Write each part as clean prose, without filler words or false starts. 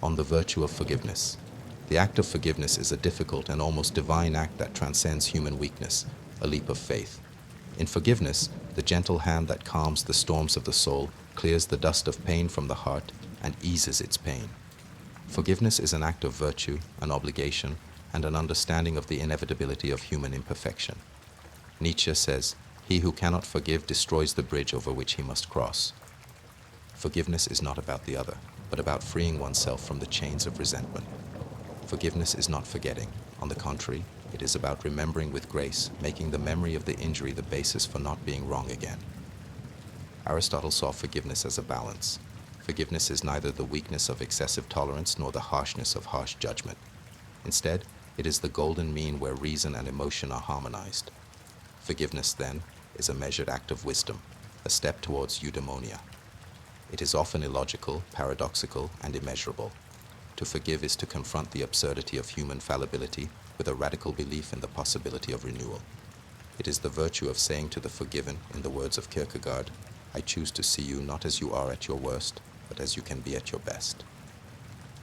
on the virtue of forgiveness. The act of forgiveness is a difficult and almost divine act that transcends human weakness, a leap of faith. In forgiveness, the gentle hand that calms the storms of the soul clears the dust of pain from the heart and eases its pain. Forgiveness is an act of virtue, an obligation, and an understanding of the inevitability of human imperfection. Nietzsche says, "He who cannot forgive destroys the bridge over which he must cross." Forgiveness is not about the other, but about freeing oneself from the chains of resentment. Forgiveness is not forgetting. On the contrary, it is about remembering with grace, making the memory of the injury the basis for not being wrong again. Aristotle saw forgiveness as a balance. Forgiveness is neither the weakness of excessive tolerance nor the harshness of harsh judgment. Instead, it is the golden mean where reason and emotion are harmonized. Forgiveness, then, is a measured act of wisdom, a step towards eudaimonia. It is often illogical, paradoxical, and immeasurable. To forgive is to confront the absurdity of human fallibility with a radical belief in the possibility of renewal. It is the virtue of saying to the forgiven, in the words of Kierkegaard, "I choose to see you not as you are at your worst, but as you can be at your best."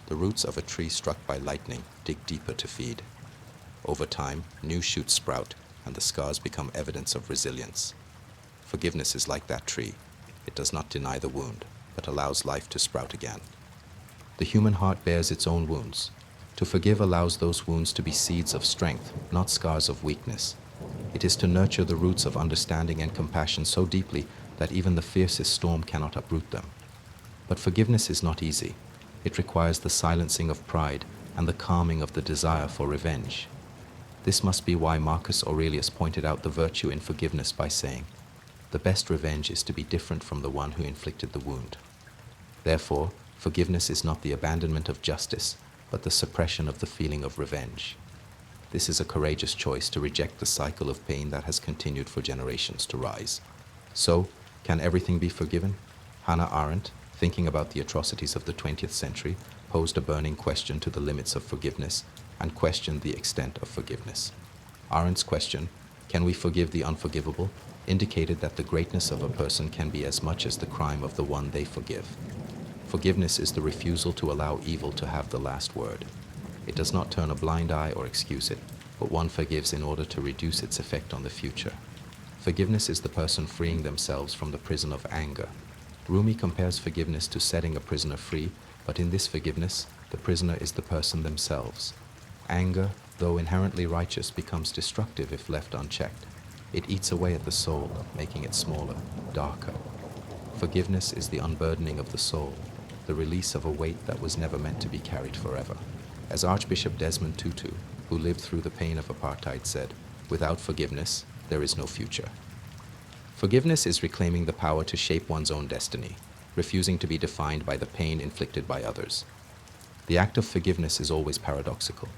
The roots of a tree struck by lightning dig deeper to feed. Over time, new shoots sprout, and the scars become evidence of resilience. Forgiveness is like that tree. It does not deny the wound, but allows life to sprout again. The human heart bears its own wounds. To forgive allows those wounds to be seeds of strength, not scars of weakness. It is to nurture the roots of understanding and compassion so deeply that even the fiercest storm cannot uproot them. But forgiveness is not easy. It requires the silencing of pride and the calming of the desire for revenge. This must be why Marcus Aurelius pointed out the virtue in forgiveness by saying, "The best revenge is to be different from the one who inflicted the wound." Therefore, forgiveness is not the abandonment of justice, but the suppression of the feeling of revenge. This is a courageous choice to reject the cycle of pain that has continued for generations to rise. So, can everything be forgiven? Hannah Arendt, thinking about the atrocities of the 20th century, posed a burning question to the limits of forgiveness and questioned the extent of forgiveness. Arendt's question, "Can we forgive the unforgivable?" indicated that the greatness of a person can be as much as the crime of the one they forgive. Forgiveness is the refusal to allow evil to have the last word. It does not turn a blind eye or excuse it, but one forgives in order to reduce its effect on the future. Forgiveness is the person freeing themselves from the prison of anger. Rumi compares forgiveness to setting a prisoner free, but in this forgiveness, the prisoner is the person themselves. Anger, though inherently righteous, becomes destructive if left unchecked. It eats away at the soul, making it smaller, darker. Forgiveness is the unburdening of the soul, the release of a weight that was never meant to be carried forever. As Archbishop Desmond Tutu, who lived through the pain of apartheid, said, "Without forgiveness, there is no future." Forgiveness is reclaiming the power to shape one's own destiny, refusing to be defined by the pain inflicted by others. The act of forgiveness is always paradoxical.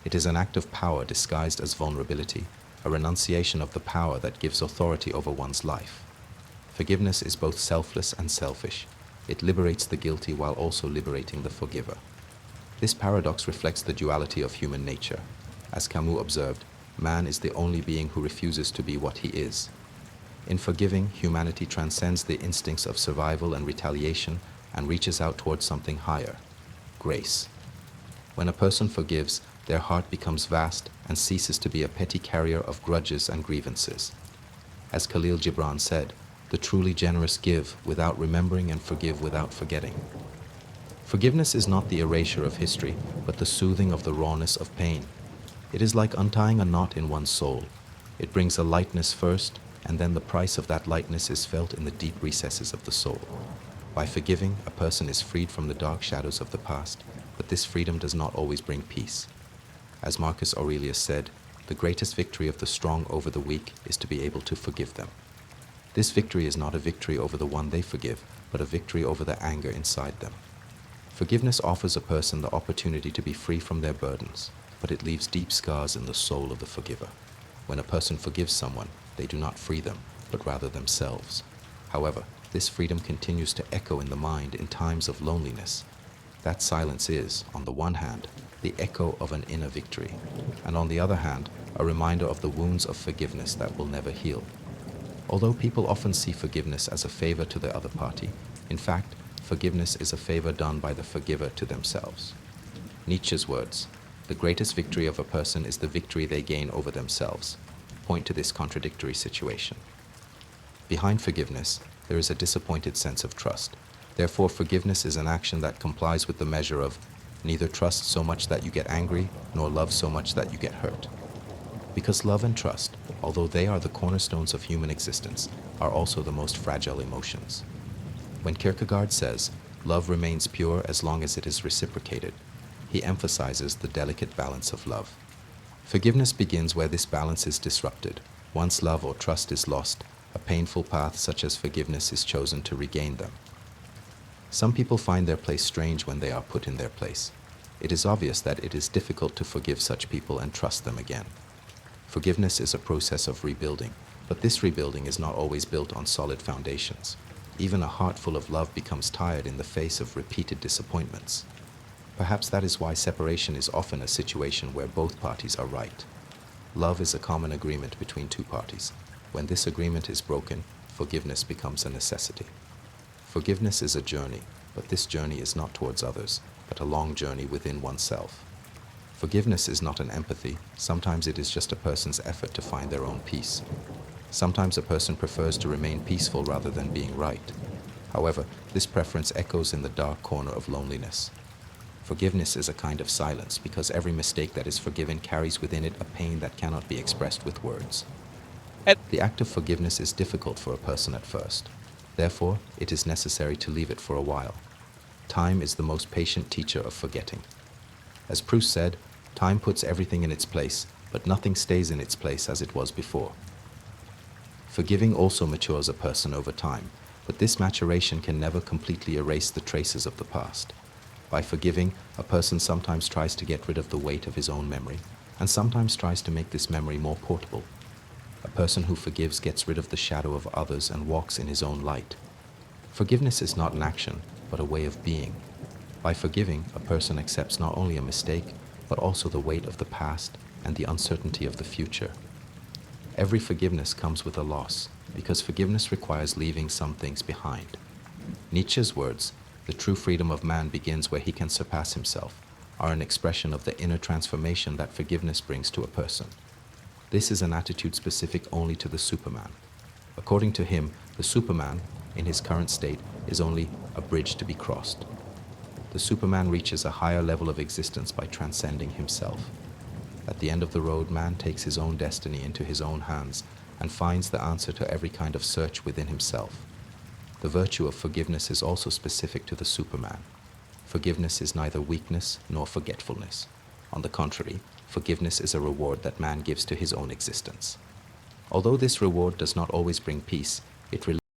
It is an act of power disguised as vulnerability, a renunciation of the power that gives authority over one's life. Forgiveness is both selfless and selfish. It liberates the guilty while also liberating the forgiver. This paradox reflects the duality of human nature. As Camus observed, man is the only being who refuses to be what he is. In forgiving, humanity transcends the instincts of survival and retaliation and reaches out towards something higher, grace. When a person forgives, their heart becomes vast and ceases to be a petty carrier of grudges and grievances. As Khalil Gibran said, "The truly generous give without remembering and forgive without forgetting." Forgiveness is not the erasure of history, but the soothing of the rawness of pain. It is like untying a knot in one's soul. It brings a lightness first, and then the price of that lightness is felt in the deep recesses of the soul. By forgiving, a person is freed from the dark shadows of the past, but this freedom does not always bring peace. As Marcus Aurelius said, "The greatest victory of the strong over the weak is to be able to forgive them." This victory is not a victory over the one they forgive, but a victory over the anger inside them. Forgiveness offers a person the opportunity to be free from their burdens, but it leaves deep scars in the soul of the forgiver. When a person forgives someone, they do not free them, but rather themselves. However, this freedom continues to echo in the mind in times of loneliness. That silence is, on the one hand, the echo of an inner victory, and on the other hand, a reminder of the wounds of forgiveness that will never heal. Although people often see forgiveness as a favor to the other party, in fact, forgiveness is a favor done by the forgiver to themselves. Nietzsche's words, "The greatest victory of a person is the victory they gain over themselves," point to this contradictory situation. Behind forgiveness, there is a disappointed sense of trust. Therefore, forgiveness is an action that complies with the measure of neither trust so much that you get angry, nor love so much that you get hurt. Because love and trust, although they are the cornerstones of human existence, are also the most fragile emotions. When Kierkegaard says, "Love remains pure as long as it is reciprocated," he emphasizes the delicate balance of love. Forgiveness begins where this balance is disrupted. Once love or trust is lost, a painful path such as forgiveness is chosen to regain them. Some people find their place strange when they are put in their place. It is obvious that it is difficult to forgive such people and trust them again. Forgiveness is a process of rebuilding, but this rebuilding is not always built on solid foundations. Even a heart full of love becomes tired in the face of repeated disappointments. Perhaps that is why separation is often a situation where both parties are right. Love is a common agreement between two parties. When this agreement is broken, forgiveness becomes a necessity. Forgiveness is a journey, but this journey is not towards others, but a long journey within oneself. Forgiveness is not an empathy. Sometimes it is just a person's effort to find their own peace. Sometimes a person prefers to remain peaceful rather than being right. However, this preference echoes in the dark corner of loneliness. Forgiveness is a kind of silence because every mistake that is forgiven carries within it a pain that cannot be expressed with words. The act of forgiveness is difficult for a person at first. Therefore, it is necessary to leave it for a while. Time is the most patient teacher of forgetting. As Proust said, time puts everything in its place, but nothing stays in its place as it was before. Forgiving also matures a person over time, but this maturation can never completely erase the traces of the past. By forgiving, a person sometimes tries to get rid of the weight of his own memory, and sometimes tries to make this memory more portable. A person who forgives gets rid of the shadow of others and walks in his own light. Forgiveness is not an action, but a way of being. By forgiving, a person accepts not only a mistake, but also the weight of the past and the uncertainty of the future. Every forgiveness comes with a loss, because forgiveness requires leaving some things behind. Nietzsche's words, "The true freedom of man begins where he can surpass himself," are an expression of the inner transformation that forgiveness brings to a person. This is an attitude specific only to the Superman. According to him, the Superman, in his current state, is only a bridge to be crossed. The Superman reaches a higher level of existence by transcending himself. At the end of the road, man takes his own destiny into his own hands and finds the answer to every kind of search within himself. The virtue of forgiveness is also specific to the Superman. Forgiveness is neither weakness nor forgetfulness. On the contrary, forgiveness is a reward that man gives to his own existence. Although this reward does not always bring peace, it